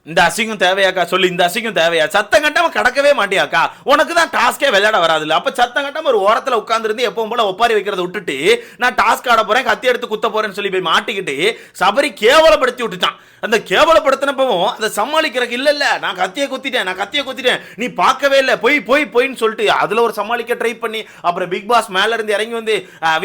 இந்த அசிங்கம் தேவையாக்கா சொல்லு, இந்த அசிங்கம் தேவையா? சத்தம் கட்டாம கடக்கவே மாட்டியாக்கா? உனக்கு தான் டாஸ்கே விளையாட வராதுல்ல. அப்ப சத்தம் கட்டாம ஒரு ஓரத்துல உட்கார்ந்து எப்பவும் போல ஒப்பாரி வைக்கிறத விட்டுட்டு நான் டாஸ்க் ஆட போறேன், கத்தி எடுத்து குத்த போறேன்னு சொல்லி போய் மாட்டிக்கிட்டு சபரி கேவலப்படுத்தி விட்டுட்டான். அந்த கேவலப்படுத்தினப்பவும் அதை சமாளிக்கிறதுக்கு இல்ல நான் கத்தியை குத்திட்டேன் நீ பார்க்கவே இல்லை போயின்னு சொல்லிட்டு அதுல ஒரு சமாளிக்க ட்ரை பண்ணி அப்புறம் பிக் பாஸ் மேல இருந்து இறங்கி வந்து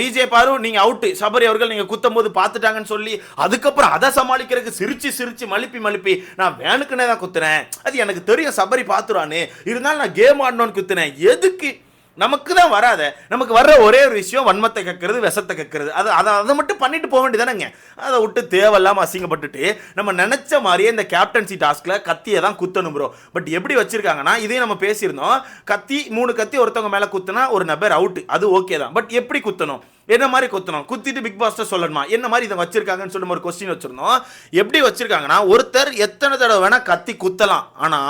விஜய் பாரு நீங்க அவுட், சபரி அவர்கள் நீங்க குத்தும் போது பார்த்துட்டாங்கன்னு சொல்லி அதுக்கப்புறம் அதை சமாளிக்கிறதுக்கு சிரிச்சு மலிப்பி நான் வேணுக்குனே தான் குத்துறேன், அது எனக்கு தெரியும் சபரி பார்த்துறான்னு, இருந்தாலும் நான் கேம் ஆடணும்னு குத்துனேன். எதுக்கு? நமக்கு தான் வராத, நமக்கு வர்ற ஒரே ஒரு விஷயம் வன்மத்தை கக்கிறது, விஷத்தை கக்கிறது. அதை மட்டும் பண்ணிட்டு போக வேண்டியதானங்க. அதை விட்டு தேவையில்லாம அசிங்கப்பட்டுட்டு நம்ம நினைச்ச மாதிரியே இந்த கேப்டன்சி டாஸ்க்ல கத்தியை தான் குத்தணும் ப்ரோ. பட் எப்படி வச்சிருக்காங்கன்னா, இதையும் நம்ம பேசியிருந்தோம், கத்தி 3 கத்தி ஒருத்தவங்க மேல குத்துனா ஒரு நபர் அவுட், அது ஓகே தான். பட் எப்படி குத்தணும், என்ன மாதிரி குத்தணும், குத்திட்டு பிக் பாஸ்டர் சொல்லணுமா, என்ன மாதிரி இதை வச்சிருக்காங்கன்னு சொல்லி ஒரு கொஸ்டின் வச்சிருந்தோம். எப்படி வச்சிருக்காங்கன்னா, ஒருத்தர் எத்தனை தடவை வேணா கத்தி குத்தலாம், ஆனா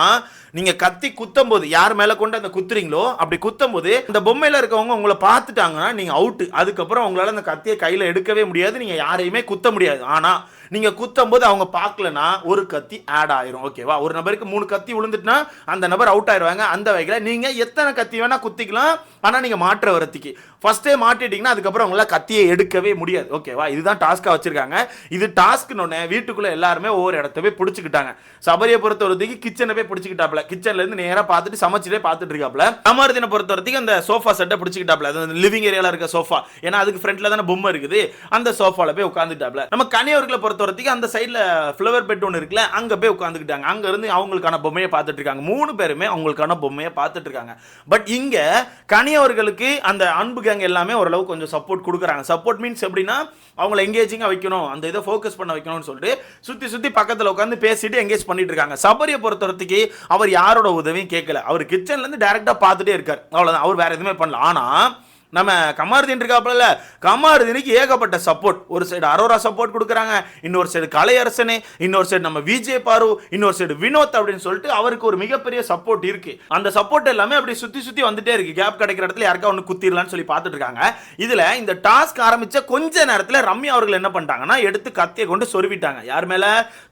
நீங்க கத்தி குத்தும் போது யார் மேல கொண்டு அந்த குத்துறீங்களோ அப்படி குத்தும் போது இந்த பொம்மையில இருக்கவங்க உங்களை பார்த்துட்டாங்கன்னா நீங்க அவுட். அதுக்கப்புறம் உங்களால அந்த கத்தியை கையில எடுக்கவே முடியாது, நீங்க யாரையுமே குத்த முடியாது. ஆனா நீங்க குத்தும் போது அவங்க பார்க்கலனா ஒரு கத்தி ஆட் ஆயிரும். ஓகேவா? ஒரு நபருக்கு 3 கத்தி விழுந்துட்டுனா அந்த நபர் அவுட் ஆயிடுவாங்க. அந்த வகையில நீங்க எத்தனை கத்தி வேணா குத்திக்கலாம், ஆனா நீங்க மாற்ற வரத்திக்கு ஃபர்ஸ்டே மாட்டிட்டீங்கன்னா அதுக்கப்புறம் உங்களால கத்தியை எடுக்கவே முடியாது. ஓகேவா? இதுதான் டாஸ்கா வச்சிருக்காங்க. இது டாஸ்க்னு வீட்டுக்குள்ள எல்லாருமே ஒவ்வொரு இடத்தவே பிடிச்சிக்கிட்டாங்க. சபரியை பொறுத்தவரைக்கும் கிச்சனை போய் பிடிச்சிக்கிட்டாப்ல, கிச்சன்ல இருந்து நேரா பார்த்துட்டு சமைச்சிட்டே பார்த்துட்டு இருக்காப்ல. அமர்தினை பொறுத்தவரைக்கும் அந்த சோஃபா செட்டை பிடிச்சிக்கிட்டாப்ல, அது லிவிங் ஏரியால இருக்க சோஃபா, ஏன்னா அதுக்கு ஃப்ரண்ட்ல தானே பொம்மை இருக்குது, அந்த சோஃபால போய் உட்காந்துட்டாப்ல. நம்ம கனியவர்களை பொறுத்தவரைக்கும் அந்த சைடுல ஃப்ளவர் பெட் ஒன்று இருக்குல்ல, அங்க போய் உட்காந்துக்கிட்டாங்க. அங்க இருந்து அவங்களுக்கான பொம்மையை பார்த்துட்டு இருக்காங்க. 3 பேருமே அவங்களுக்கான பொம்மையை பார்த்துட்டு இருக்காங்க. பட் இங்க கனியவர்களுக்கு அந்த அன்பு கேங் எல்லாமே ஓரளவு கொஞ்சம் சப்போர்ட் கொடுக்குறாங்க. சப்போர்ட் மீன்ஸ் எப்படின்னா அவங்களை எங்கேஜிங்காக வைக்கணும், அந்த இதை ஃபோக்கஸ் பண்ண வைக்கணும்னு சொல்லிட்டு சுற்றி பக்கத்தில் உட்காந்து பேசிட்டு எங்கேஜ் பண்ணிட்டு இருக்காங்க. சபரியை பொறுத்தவரைக்கு அவர் யாரோட உதவியும் கேட்கல, அவர் கிச்சன்லேருந்து டேரெக்டாக பார்த்துட்டே இருக்கார், அவ்வளோதான். அவர் வேற எதுவுமே பண்ணல. ஆனால் நம்ம கமாருதீன் இருக்காப்புல, கமாருதீனுக்கு ஏகப்பட்ட சப்போர்ட். ஒரு சைடு அரோரா சப்போர்ட் கொடுக்குறாங்க, இன்னொரு சைடு கலையரசனே, இன்னொரு சைடு நம்ம விஜய் பாரு, இன்னொரு சைடு வினோத் அப்படின்னு சொல்லிட்டு அவருக்கு ஒரு மிகப்பெரிய சப்போர்ட் இருக்கு. அந்த சப்போர்ட் எல்லாமே அப்படி சுத்தி வந்துட்டே இருக்கு. கேப் கிடைக்கிற இடத்துல யாருக்கா ஒன்று குத்திடலாம்னு சொல்லி பார்த்துட்டு இருக்காங்க. இதுல இந்த டாஸ்க் ஆரம்பிச்ச கொஞ்ச நேரத்தில் ரம்யா அவர்கள் என்ன பண்ணிட்டாங்கன்னா எடுத்து கத்தியை கொண்டு சொருவிட்டாங்க. யார் மேல?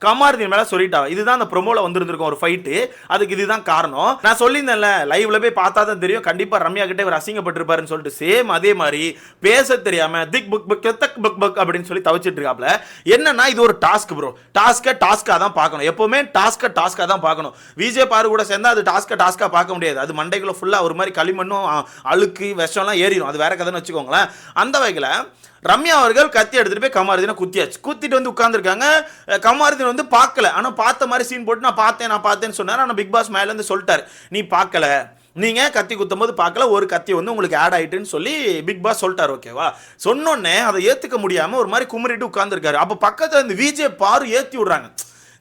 கமாருதீன் மேல சொருவிட்டாங்க. இதுதான் அந்த ப்ரோமோல வந்திருந்திருக்கும் ஒரு ஃபைட்டு. அதுக்கு இதுதான் காரணம். நான் சொல்லியிருந்தேன்ல, லைவ்ல போய் பார்த்தா தான் தெரியும், கண்டிப்பா ரம்யா கிட்ட இவர் அசிங்கப்பட்டிருப்பாருன்னு சொல்லிட்டு. அதே மாதிரி பேச தெரியாம திக் புக் புக் தக் புக் புக் அப்படின்னு சொல்லி தவிச்சிட்டு இருக்காப்ல. என்னன்னா இது ஒரு டாஸ்க் ப்ரோ, டாஸ்கா தான் பார்க்கணும். எப்பவுமே டாஸ்கா தான் பார்க்கணும். விஜய் பாரு கூட சேர்ந்தா அது டாஸ்கா பார்க்க முடியாது. அது மண்டைக்குள்ள ஃபுல்லா ஒரு மாதிரி களிமண்ணும் அழுக்கு விஷம்லாம் ஏறிடும். அது வேற கதைன்னு வச்சுக்கோங்களேன். அந்த வகையில் ரம்யா அவர்கள் கத்தி எடுத்துட்டு போய் கமாருதீனை குத்திட்டு வந்து உட்கார்ந்துருக்காங்க. கமாருதீன் வந்து பார்க்கல, ஆனால் பார்த்த மாதிரி சீன் போட்டு நான் பார்த்தேன்னு சொன்னார். ஆனால் பிக் பாஸ் மேல இருந்து சொல்லிட்டாரு, நீ பார்க்கல, நீங்க கத்தி குத்தும் போது பார்க்கல, ஒரு கத்தி வந்து உங்களுக்கு ஆட் ஆயிட்டுன்னு சொல்லி பிக் பாஸ் சொல்லிட்டாரு. ஓகேவா? சொன்னோன்னே அதை ஏத்துக்க முடியாம ஒரு மாதிரி குமரிட்டு உட்கார்ந்துருக்காரு. அப்ப பக்கத்துல இந்த விஜய் பாரு ஏத்தி விடுறாங்க.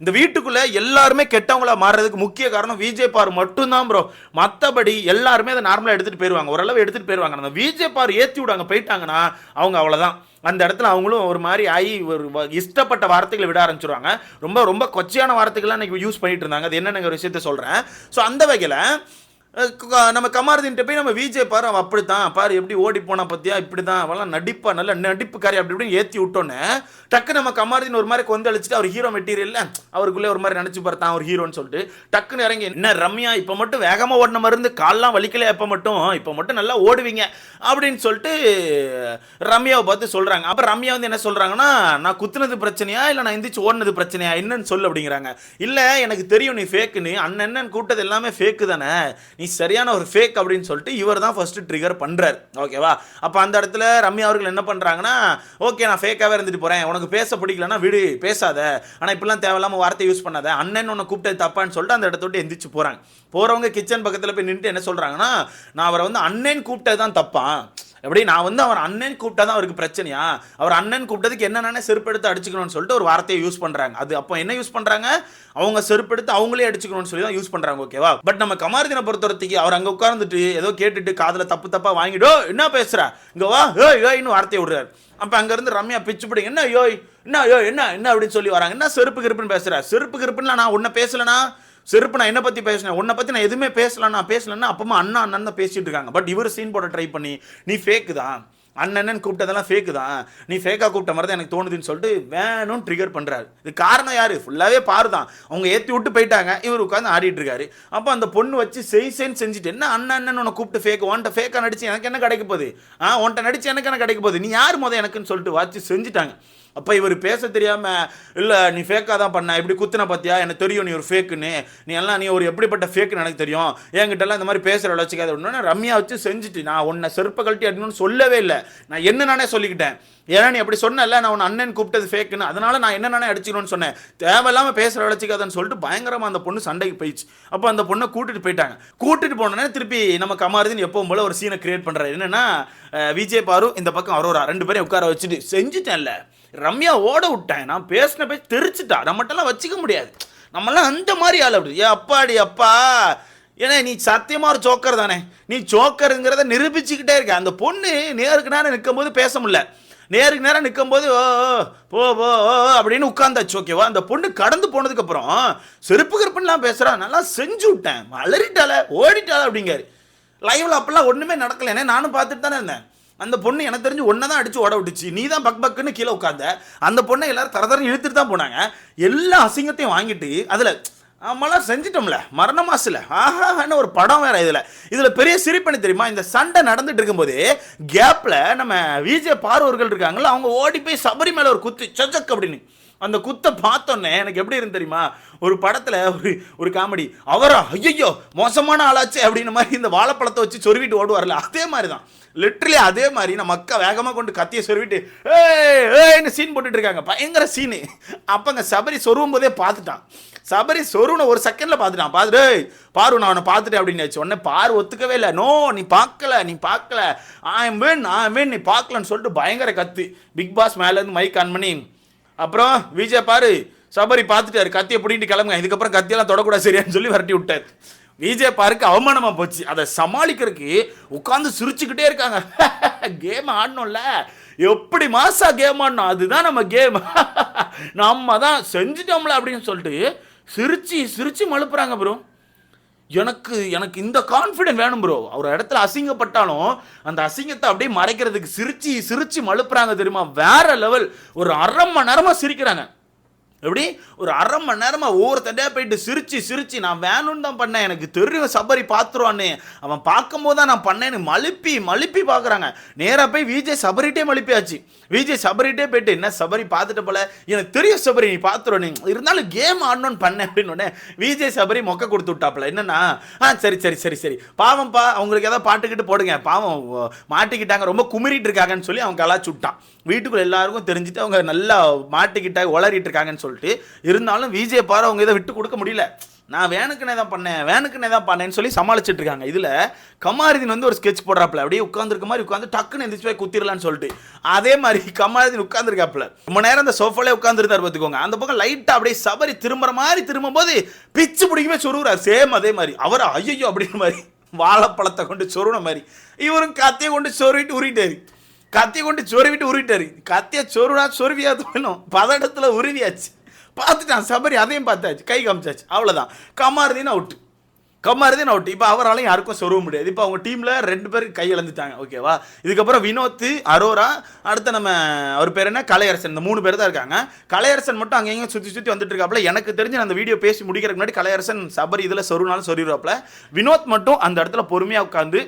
இந்த வீட்டுக்குள்ள எல்லாருமே கெட்டவங்களா மாறுறதுக்கு முக்கிய காரணம் விஜய் பாரு மட்டும்தான் ப்ரோ. மற்றபடி எல்லாருமே அதை நார்மலா எடுத்துட்டு போயிருவாங்க, ஓரளவு எடுத்துட்டு போயிருவாங்க. அந்த விஜய் பாரு ஏத்தி விடாங்க போயிட்டாங்கன்னா அவங்க அவ்வளவுதான். அந்த இடத்துல அவங்களும் ஒரு மாதிரி ஆகி ஒரு இஷ்டப்பட்ட வார்த்தைகளை விட ஆரம்பிச்சிருவாங்க. ரொம்ப ரொம்ப கொச்சையான வார்த்தைகள்லாம் இன்னைக்கு யூஸ் பண்ணிட்டு இருந்தாங்க. அது என்னென்ன ஒரு விஷயத்த சொல்றேன். ஸோ அந்த வகையில் நம்ம கமாருதீன்ட்ட போய் நம்ம விஜய் பாரு அவன் அப்படித்தான் பாரு எப்படி ஓடி போனா பத்தியா, இப்படிதான் அவெல்லாம் நடிப்பா, நல்ல நடிப்புக்காரி அப்படி இப்படின்னு ஏற்றி விட்டோன்னே டக்கு நம்ம கமாருதீன் ஒரு மாதிரி கொந்தளிச்சுட்டு அவர் ஹீரோ மெட்டீரியல் அவருக்குள்ளே ஒரு மாதிரி நினச்சி பார்த்தான் அவர் ஹீரோன்னு சொல்லிட்டு டக்குன்னு இறங்கி, என்ன ரம்யா இப்போ மட்டும் வேகமாக ஓடின மருந்து கால்லாம் வலிக்கல, இப்போ மட்டும் நல்லா ஓடுவீங்க அப்படின்னு சொல்லிட்டு ரம்யாவை பார்த்து சொல்கிறாங்க. அப்போ ரம்யா வந்து என்ன சொல்கிறாங்கன்னா, நான் குத்துனது பிரச்சனையா இல்லை நான் எந்திரிச்சு ஓடினது பிரச்சனையா என்னன்னு சொல்லு அப்படிங்கிறாங்க. இல்லை எனக்கு தெரியும் நீ ஃபேக்குன்னு, அண்ணன் கூட்டது எல்லாமே ஃபேக்கு தானே, நீ சரியான ஒரு ஃபேக் அப்படின்னு சொல்லிட்டு இவர் தான் ஃபர்ஸ்ட் ட்ரிகர் பண்றாரு. ஓகேவா? அப்ப அந்த இடத்துல ரம்யா அவர்கள் என்ன பண்றாங்கன்னா, ஓகே நான் ஃபேக்காவே இருந்துட்டு போறேன், உனக்கு பேச பிடிக்கலன்னா விடு பேசாத, ஆனா இப்பெல்லாம் தேவையில்லாம வார்த்தை யூஸ் பண்ணாத, அண்ணன் உன்னை கூப்பிட்டது தப்பான்னு சொல்லிட்டு அந்த இடத்த விட்டு எந்திரிச்சு போறாங்க. போறவங்க கிச்சன் பக்கத்துல போய் நின்று என்ன சொல்றாங்கன்னா, நான் அவரை வந்து அண்ணன் கூப்பிட்டது தான் தப்பா, எப்படி நான் வந்து அவர் அண்ணன் கூப்பிட்டா தான் அவருக்கு பிரச்சனையா, அவர் அண்ணன் கூப்பிட்டதுக்கு என்னென்ன செருப்படுத்து அடிச்சுக்கணும்னு சொல்லிட்டு ஒரு வார்த்தையை யூஸ் பண்றாங்க. அது அப்போ என்ன யூஸ் பண்றாங்க, அவங்க செருப்படுத்து அவங்களே அடிச்சுக்கணும்னு சொல்லி தான் யூஸ் பண்றாங்க. ஓகேவா? பட் நம்ம கமாருதீனை பொறுத்தவரைக்கு அவர் அங்க உட்கார்ந்துட்டு ஏதோ கேட்டுட்டு காதுல தப்பா வாங்கிடோ என்ன பேசுற இங்க வா யோய்னு வார்த்தையை விடுறாரு. அப்ப அங்க இருந்து ரம்யா பிச்சு பிடிங்க, என்ன யோய் என்ன அப்படின்னு சொல்லி வராங்க. என்ன செருப்பு கிருப்புன்னு பேசுற, செருப்பு கிருப்புன்னு நான் உன்ன பேசலனா, செருப்பு நான் என்ன பத்தி பேசினேன், உன்னை பத்தி நான் எதுவுமே பேசலன்னா அப்பமா அண்ணன் தான் பேசிட்டு இருக்காங்க. பட் இவர் சீன் போட ட்ரை பண்ணி நீ ஃபேக்கு தான், அண்ணன் கூப்பிட்டதெல்லாம் ஃபேக்கு தான், நீ ஃபேக்காக கூப்பிட்ட மாதிரி தான் எனக்கு தோணுதுன்னு சொல்லிட்டு வேணும் ட்ரிகர் பண்ணுறாரு. இது காரணம் யார்? ஃபுல்லாகவே பாரு தான். அவங்க ஏற்றி விட்டு போயிட்டாங்க, இவர் உட்காந்து ஆடிட்டு இருக்காரு. அப்போ அந்த பொண்ணு வச்சு செஞ்சுட்டு, என்ன அண்ணன் உன்னை கூப்பிட்டு ஃபேக், உன்ட்ட ஃபேக்காக நடிச்சு எனக்கு என்ன கிடைக்க போகுது, உன்ட்ட நடிச்சு எனக்கு என்ன கிடைக்க போகுது, நீ யார் எனக்குன்னு சொல்லிட்டு வச்சு செஞ்சுட்டாங்க. அப்போ இவர் பேச தெரியாமல், இல்லை நீ ஃபேக்காக தான் பண்ண, இப்படி குத்துன பார்த்தியா, எனக்கு தெரியும் நீ ஒரு ஃபேக்குன்னு, நீ ஒரு எப்படிப்பட்ட ஃபேக்குன்னு எனக்கு தெரியும், என்கிட்டலாம் இந்த மாதிரி பேசுகிற வச்சுக்காத ஒன்று ரம்யா வச்சு செஞ்சுட்டு, நான் உன்னை செருப்பை கழட்டி அடிக்கணும்னு சொல்லவே இல்லை, நான் என்ன நானே சொல்லிக்கிட்டேன். ஏன்னா நீ அப்படி சொன்னல, நான் உன் அண்ணன் கூப்பிட்டது ஃபேக்குன்னு, அதனால நான் என்ன நானே அடிச்சுக்கணும்னு சொன்னேன், தேவையில்லாமல் பேசுகிற வச்சுக்காதன்னு சொல்லிட்டு பயங்கரமாக அந்த பொண்ணு சண்டைக்கு போயிடுச்சு. அப்போ அந்த பொண்ணை கூட்டிட்டு போயிட்டாங்க. கூட்டிட்டு போனோன்னே திருப்பி நம்ம கமாருதின் எப்பவும் போல ஒரு சீனை கிரியேட் பண்ணுறாரு. என்னன்னா, விஜய் பாரு இந்த பக்கம் அரோரா ரெண்டு பேரும் உட்கார வச்சுட்டு செஞ்சுட்டேன்ல, ரம்யா ஓட விட்டேன், நான் பேசின பேச்சு தெரிச்சுட்டா, நம்மகிட்டலாம் வச்சுக்க முடியாது, நம்மளாம் அந்த மாதிரி ஆள். அப்படி அப்பாடி அப்பா, ஏன்னா நீ சத்தியமா ஒரு ஜோக்கர் தானே, நீ ஜோக்கருங்கிறத நிரூபிச்சுக்கிட்டே இருக்க. அந்த பொண்ணு நேருக்கு நேரம் நிற்கும் போது பேச முடியல, நேருக்கு நேரம் நிற்கும் போது போ போ அப்படின்னு உட்காந்தாச்சு. ஓகேவா? அந்த பொண்ணு கடந்து போனதுக்கு அப்புறம் செருப்பு கருப்புலாம் பேசுறா, நல்லா செஞ்சு விட்டேன், அலறிட்டால ஓடிட்டால அப்படிங்காரு. லைவ்ல அப்பெல்லாம் ஒண்ணுமே நடக்கல, நானும் பார்த்துட்டு தானே இருந்தேன். அந்த பொண்ணு எனக்கு தெரிஞ்சு ஒன்றை தான் அடிச்சு ஓட விட்டுச்சு, நீ தான் பக் பக்குன்னு கீழே உட்காந்த. அந்த பொண்ணை எல்லாரும் தரதரம் இழுத்துட்டு தான் போனாங்க. எல்லா அசிங்கத்தையும் வாங்கிட்டு அதில் நம்மளாம் செஞ்சிட்டோம்ல மரண மாசில் ஆஹான்னு ஒரு படம் வேற. இதில் பெரிய சிரிப்பணி தெரியுமா, இந்த சண்டை நடந்துட்டு இருக்கும்போது கேப்பில் நம்ம விஜய் பார்வர்கள் இருக்காங்கல்ல, அவங்க ஓடி போய் சபரி மேலே ஒரு குத்து சஜக் அப்படின்னு. அந்த குத்தை பார்த்தோன்னே எனக்கு எப்படி இருந்து தெரியுமா, ஒரு படத்தில் ஒரு காமெடி, அவரா ஐயோ மோசமான ஆளாச்சு அப்படின்னு மாதிரி இந்த வாழைப்பழத்தை வச்சு சொருவிட்டு ஓடுவார்ல, அதே மாதிரி தான் லிட்ரலி அதே மாதிரி நம்ம அக்கா வேகமாக கொண்டு கத்தியை சொருவிட்டு ஏன்னு சீன் போட்டுட்டு இருக்காங்க, பயங்கர சீனு. அப்போங்க சபரி சொருவும் போதே பார்த்துட்டான், சபரி சொருவனை ஒரு செகண்டில் பார்த்துட்டு பாரு நான் அவனை பார்த்துட்டேன் அப்படின்னு வச்சு உடனே பாரு ஒத்துக்கவே இல்லை. நோ நீ பார்க்கல ஆம் வேன் நீ பார்க்கலன்னு சொல்லிட்டு பயங்கர கத்து. பிக் பாஸ் மேலேருந்து மைக் ஆன் பண்ணி, அப்புறம் விஜய் பாரு சபரி பார்த்துட்டாரு, கத்தியை பிடிக்கிட்டு கிளம்புங்க, இதுக்கப்புறம் கத்தியெல்லாம் தொடக்கூடாது சரியான்னு சொல்லி வரட்டி விட்டார். விஜய் பாருக்கு அவமானமாக போச்சு. அதை சமாளிக்கிறதுக்கு உட்காந்து சிரிச்சுக்கிட்டே இருக்காங்க. கேம் ஆடணும்ல, எப்படி மாசா கேம் ஆடணும், அதுதான் நம்ம கேம், நம்ம தான் செஞ்சுட்டோம்ல அப்படின்னு சொல்லிட்டு சிரிச்சு மழுப்புறாங்க ப்ரோ. எனக்கு இந்த கான்ஃபிடென்ட் வேணும் ப்ரோ. ஒரு இடத்துல அசிங்கப்பட்டாலும் அந்த அசிங்கத்தை அப்படியே மறைக்கிறதுக்கு சிரிச்சு மழுப்புறாங்க தெரியுமா, வேற லெவல். ஒரு அரை மணி நேரமா சிரிக்கிறாங்க. எப்படி ஒரு அரை மணி நேரமாக ஒவ்வொருத்தண்டே போயிட்டு சிரிச்சு நான் வேணும்னு தான் பண்ணேன், எனக்கு தெரியும் சபரி பார்த்துருவான்னு, அவன் பார்க்கும்போது தான் நான் பண்ணேன்னு மழுப்பி பார்க்குறாங்க. நேராக போய் விஜய் சபரிட்டே மழுப்பியாச்சு. விஜய் சபரிட்டே போயிட்டு, என்ன சபரி பார்த்துட்டு போல, எனக்கு தெரியும் சபரி நீ பார்த்துருவ, நீ இருந்தாலும் கேம் ஆடணும்னு பண்ணேன் அப்படின்னு. விஜய் சபரி மொக்க கொடுத்து விட்டாப்புல. என்னன்னா சரி பாவம்ப்பா, அவங்களுக்கு ஏதாவது பாட்டுக்கிட்டு போடுங்க, பாவம் மாட்டிக்கிட்டாங்க, ரொம்ப குமிரிட்டு இருக்காங்கன்னு சொல்லி அவன் கலாச்சு விட்டான். வீட்டுக்குள்ள எல்லாருக்கும் தெரிஞ்சுட்டு அவங்க நல்லா மாட்டிக்கிட்டாங்க, உளறிட்டு இருக்காங்கன்னு சொல்லிட்டு. இருந்தாலும் விஜய் பாரு அவங்க இதை விட்டு கொடுக்க முடியல, நான் வேணுக்குனே தான் பண்ணேன்னு சொல்லி சமாளிச்சுட்டு இருக்காங்க. இதில் கமாருதீன் ஒரு ஸ்கெட்ச் போடுறாப்புல, அப்படியே உட்காந்துருக்க மாதிரி உட்காந்து டக்குன்னு எந்திரிச்சு போய் குத்திரலான்னு சொல்லிட்டு. அதே மாதிரி கமாருதீன் உட்காந்துருக்காப்புல ரொம்ப நேரம் அந்த சோஃபாலே உட்காந்துருந்தார் பார்த்துக்கோங்க. அந்த பக்கம் லைட்டாக அப்படியே சபரி திரும்பும் போது பிச்சு பிடிக்குமே சொருகிறார். சேம் அதே மாதிரி அவரை ஐயோ அப்படின்னு மாதிரி வாழைப்பழத்தை கொண்டு சொருன மாதிரி இவரும் கத்தியை கொண்டு சொருவிட்டு உருவிட்டாரு. கத்தியை சொருவியாது வேணும், பதட்டத்தில் உருவியாச்சு. பார்த்துட்டான் சபரி, அதையும் பார்த்தாச்சு, கை காமிச்சாச்சு, அவ்வளோதான். கமாருதீன் அவுட்டு. இப்போ அவராலையும் யாருக்கும் சொருவ முடியாது. இப்போ அவங்க டீமில் 2 பேர் கை இழந்துட்டாங்க. ஓகேவா? இதுக்கப்புறம் வினோத், அரோரா, அடுத்து நம்ம அவர் பேர் என்ன கலையரசன், இந்த 3 பேர் தான் இருக்காங்க. கலையரசன் மட்டும் அங்கேயும் சுற்றி வந்துட்டு இருக்காப்புல. எனக்கு தெரிஞ்சு நான் அந்த வீடியோ பேசி முடிக்கிறதுக்கு முன்னாடி கலையரசன் சபரி இதில் சொருனாலும் சொருவாப்புல. வினோத் மட்டும் அந்த இடத்துல பொறுமையாக உட்காந்து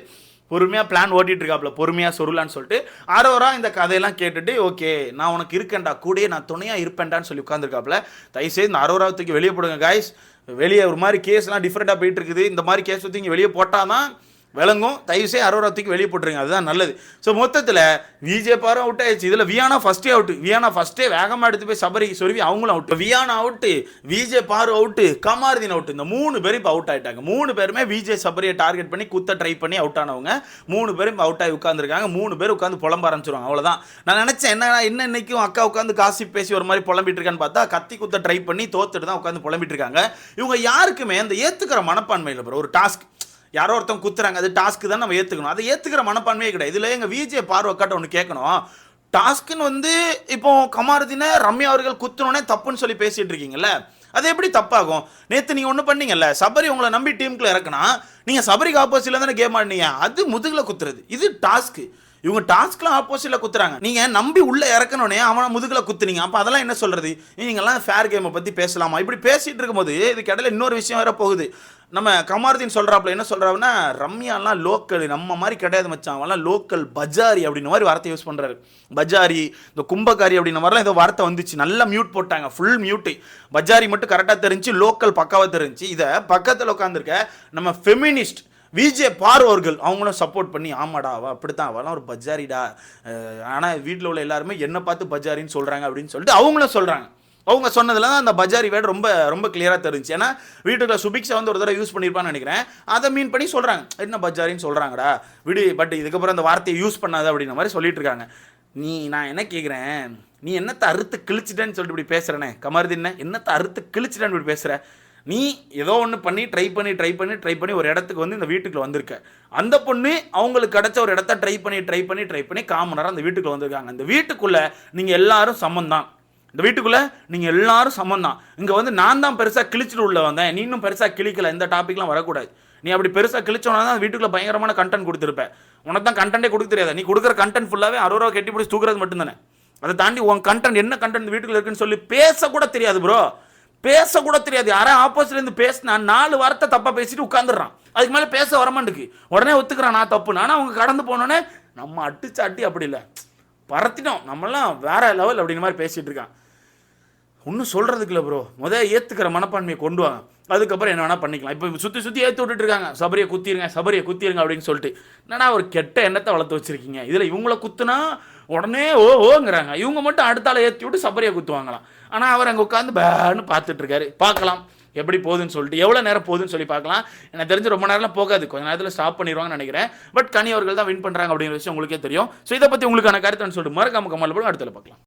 பிளான் ஓட்டிட்டு இருக்காப்புல, பொறுமையாக சொருலான்னு சொல்லிட்டு. அரோரா இந்த கதையெல்லாம் கேட்டுட்டு, ஓகே நான் உனக்கு இருக்கேன்டா, கூடயே நான் துணையாக இருப்பேன்டான்னு சொல்லி உட்காந்துருக்காப்புல. தயவுசெய்து இந்த அரோராவத்துக்கு வெளியே போடுங்க காய்ஸ். வெளியே ஒரு மாதிரி கேஸ்லாம் டிஃப்ரெண்ட்டாக போயிட்டு இருக்குது. இந்த மாதிரி கேஸ் வந்து இங்கே வெளியே போட்டால் தான் விளங்கும். தயவுசெய்து அரோராவத்துக்கு வெளியே போட்டுருங்க, அதுதான் நல்லது. ஸோ மொத்தத்தில் விஜய் பாரு அவுட் ஆயிடுச்சு. இதில் வியானா ஃபஸ்ட்டே வேகமாக எடுத்து போய் சபரி சொருவி அவங்களும் அவுட்டு. வியானா அவுட்டு, விஜய் பாரு அவுட்டு, கமாருதீன் அவுட்டு. இந்த 3 பேரும் இப்போ அவுட் ஆகிட்டாங்க. 3 பேருமே விஜய் சபரியை டார்கெட் பண்ணி குத்த ட்ரை பண்ணி அவுட் ஆனவங்க. 3 பேரும் இப்போ அவுட் ஆகி உட்காந்துருக்காங்க. 3 பேர் உட்காந்து புலம்ப ஆரம்பிச்சிருவாங்க, அவ்வளோதான். நான் நினச்சேன் என்ன இன்னைக்கும் அக்கா உட்காந்து காசி பேசி ஒரு மாதிரி புலம்பிட்டு இருக்கான்னு பார்த்தா கத்தி குத்த ட்ரை பண்ணி தோத்துட்டு தான் உட்காந்து புலம்பிட்டு இருக்காங்க. இவங்க யாருக்குமே அந்த ஏற்றுக்கிற மனப்பான்மை இல்லை ப்ரோ. ஒரு டாஸ்க் யாரோ ஒருத்தவங்க குத்துறாங்க, அது டாஸ்க்கு தான் நம்ம ஏற்றுக்கணும். அதை ஏற்றுக்கிற மனப்பான்மையே கிடையாது. இதில் எங்கள் விஜய் பார்வக்காட்ட ஒன்று கேட்கணும். டாஸ்க்குன்னு இப்போ கமாருதீனை ரம்யா அவர்கள் குத்துனோடனே தப்புன்னு சொல்லி பேசிகிட்டு இருக்கீங்கல்ல, அது எப்படி தப்பாகும்? நேற்று நீங்கள் ஒன்று பண்ணீங்கல்ல, சபரி உங்களை நம்பி டீமுக்குள்ள இறக்குனா நீங்கள் சபரிக்கு ஆப்போசிட்டில் தானே கேம் ஆடினீங்க, அது முதுகில் குத்துறது. இது டாஸ்க்கு. இவங்க டாஸ்க்லாம் ஆப்போசிட்ல குத்துறாங்க. நீங்க நம்பி உள்ள இறக்கணுனே அவன முதுகுல குத்துனீங்க. அப்ப அதெல்லாம் என்ன சொல்றது? நீங்கலாம் ஃபேர் கேமை பத்தி பேசலாமா? இப்படி பேசிட்டு இருக்கும்போது இதுக்கு இடையில இன்னொரு விஷயம் வேற போகுது. நம்ம கமாருதீன் சொல்றாப்ல என்ன சொல்றாருன்னா, ரம்யாலாம் லோக்கல் நம்ம மாதிரி கிடையாது மச்சான், அவன்லாம் லோக்கல் பஜாரி அப்படின்ற மாதிரி வார்த்தை யூஸ் பண்றாரு. பஜாரி, இந்த கும்பகாரி அப்படின்ற மாதிரிலாம் ஏதோ வார்த்தை வந்துச்சு. நல்லா மியூட் போட்டாங்க, ஃபுல் மியூட். பஜாரி மட்டும் கரெக்டாக தெரிஞ்சு, லோக்கல் பக்காவாக தெரிஞ்சு. இதை பக்கத்தில் உட்காந்துருக்க நம்ம ஃபெமினிஸ்ட் விஜே பாரு அவர்கள் அவங்களும் சப்போர்ட் பண்ணி, ஆமாடா அவள் அப்படித்தான், அவெல்லாம் ஒரு பஜாரிடா, ஆனால் வீட்டில் உள்ள எல்லாருமே என்னை பார்த்து பஜாரின்னு சொல்கிறாங்க அப்படின்னு சொல்லிட்டு அவங்களும் சொல்கிறாங்க. அவங்க சொன்னதுல தான் அந்த பஜாரி வேர்டு ரொம்ப ரொம்ப கிளியராக தெரிஞ்சு. ஏன்னா வீட்டுக்குள்ள சுபிக்ஷா வந்து ஒரு தடவை யூஸ் பண்ணியிருப்பான்னு நினைக்கிறேன். அதை மீன் பண்ணி சொல்கிறாங்க, என்ன பஜாரின்னு சொல்கிறாங்கடா விடு, பட் இதுக்கப்புறம் அந்த வார்த்தையை யூஸ் பண்ணாத அப்படின்ற மாதிரி சொல்லிட்டு இருக்காங்க. நான் என்ன கேட்குறேன், நீ என்னத்தை அறுத்து கிழிச்சிட்டேன்னு சொல்லிட்டு இப்படி பேசுகிறேனே கமருதீன், என்னத்தை அறுத்து கிழிச்சிட்டேன்னு இப்படி பேசுகிற? நீ ஏதோ ஒன்று பண்ணி ட்ரை பண்ணி ஒரு இடத்துக்கு வந்து இந்த வீட்டுக்குள்ள வந்திருக்க. அந்த பொண்ணு அவங்களுக்கு கிடைச்ச ஒரு இடத்த ட்ரை பண்ணி காமனராக அந்த வீட்டுக்குள்ள வந்திருக்காங்க. அந்த வீட்டுக்குள்ள நீங்கள் எல்லாரும் சம்மந்தான். இந்த வீட்டுக்குள்ள நீங்கள் எல்லாரும் சம்மந்தான். இங்கே வந்து நான் தான் பெருசாக கிழிச்சிட்டு உள்ள வந்தேன், நீ இன்னும் பெருசாக கிழிக்கல, இந்த டாப்பிக்லாம் வரக்கூடாது. நீ அப்படி பெருசாக கிழிச்சோன்னா தான் வீட்டுக்குள்ள பயங்கரமான கண்டென்ட் கொடுத்துருப்பேன். உனக்கு தான் கண்டென்ட்டே கொடுக்க தெரியாது. நீ கொடுக்குற கண்டென்ட் ஃபுல்லாகவே 60 ரூபா கட்டி பிடிச்சி தூக்குறது மட்டும்தானே. அதை தாண்டி உன் கண்டென்ட் என்ன கண்டென்ட் வீட்டுக்குள்ள இருக்குன்னு சொல்லி பேசக்கூட தெரியாது ப்ரோ, பேசக்கூட தெரியாது. யாரும் ஆப்போசிட்லேருந்து பேசினா 4 வார்த்தை தப்பாக பேசிட்டு உட்காந்துடுறான். அதுக்கு மேலே பேச வரமாட்டுக்கு உடனே ஒத்துக்கிறான் நான் தப்புன்னு. ஆனால் அவங்க கடந்து போனோன்னே நம்ம அட்டி அப்படி இல்லை, பறத்திட்டோம், நம்மளாம் வேற லெவல் அப்படிங்கிற மாதிரி பேசிகிட்டு இருக்கான். ஒன்றும் சொல்கிறதுக்கு இல்லை ப்ரோ, ஏற்றுக்கிற மனப்பான்மையை கொண்டு வாங்க, அதுக்கப்புறம் என்ன வேணால் பண்ணிக்கலாம். இப்போ சுற்றி ஏற்றி விட்டுட்டு இருக்காங்க, சபரியை குத்திருங்க அப்படின்னு சொல்லிட்டு. என்னன்னா ஒரு கெட்ட எண்ணத்தை வளர்த்து வச்சுருக்கீங்க. இதில் இவங்கள குத்துனா உடனே ஓங்கிறாங்க, இவங்க மட்டும் அடுத்தால ஏற்றி விட்டு சபரியை குத்துவாங்களாம். ஆனால் அவர் அங்கே உட்காந்து பேன்னு பார்த்துட்டு இருக்காரு. பார்க்கலாம் எப்படி போகுதுன்னு சொல்லிட்டு, எவ்வளோ நேரம் போகுதுன்னு சொல்லி பார்க்கலாம். எனக்கு தெரிஞ்சு ரொம்ப நேரம்லாம் போகாது, கொஞ்சம் நேரத்தில் ஸ்டாப் பண்ணிடுவாங்கன்னு நினைக்கிறேன். பட் கனி அவர்கள் தான் வின் பண்ணுறாங்க அப்படிங்கிற விஷயம் உங்களுக்கே தெரியும். ஸோ இதை பற்றி உங்களுக்கான கருத்துன்னு சொல்லிட்டு மறக்காம கமெண்ட்ல போடுங்க, அடுத்தல பார்க்கலாம்.